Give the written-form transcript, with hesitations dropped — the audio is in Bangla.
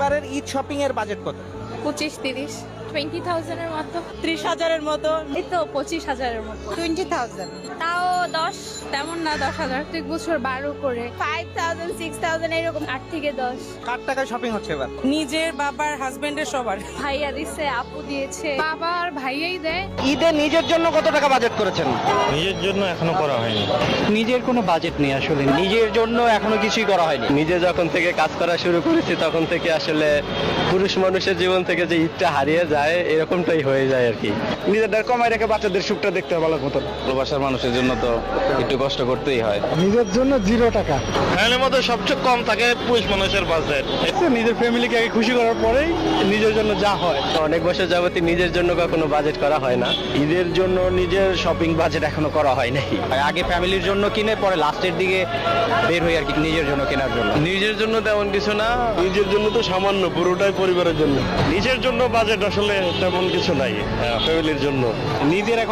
এবারের ঈদ শপিং এর বাজেট কত? 25-30 20,000-এর মতো, 30,000-এর মতো। এই তো 25,000-এর মতো। 20,000। তাও 10, তেমন না 10,000, প্রত্যেক বছর 12 করে 5,000 6,000 এরকম, 8 থেকে 10। কার টাকায় শপিং হচ্ছে এবার? নিজের, বাবার, হাজবেন্ডের, সবার। ভাইয়া দিছে, আপু দিয়েছে, বাবা আর ভাইয়াই দেয়। ঈদে নিজের জন্য কত টাকা বাজেট করেছেন? নিজের জন্য এখনো করা হয়নি। নিজের কোনো বাজেট নেই আসলে, নিজের জন্য এখনো কিছুই করা হয়নি। নিজে যখন থেকে কাজ করা শুরু করেছি তখন থেকে আসলে পুরুষ মানুষের জীবন থেকে যে ঈদটা হারিয়ে যায় এরকমটাই হয়ে যায় আর কি। নিজেরটা কমাই রেখে বাচ্চাদের সুখটা দেখতে হবে ভালো মতন। প্রবাসের মানুষের জন্য তো একটু কষ্ট করতেই হয়। নিজের জন্য 0 টাকা। ফ্যামিলির মধ্যে সবচেয়ে কম থাকে পুরুষ মানুষের বাজেট। নিজের ফ্যামিলিকে আগে খুশি করার পরেই নিজের জন্য যা হয়। অনেক বছর যাবতই নিজের জন্য কখনো বাজেট করা হয় না। ঈদের জন্য নিজের শপিং বাজেট এখনো করা হয় নাই। আগে ফ্যামিলির জন্য কিনে পরে লাস্টের দিকে বের হই আর কি নিজের জন্য কেনার জন্য। নিজের জন্য তেমন কিছু না, নিজের জন্য তো সামান্য, পুরোটাই পরিবারের জন্য। নিজের জন্য বাজেট আসলে তেমন কিছু নাই, ফ্যামিলির জন্য। নিজের এখন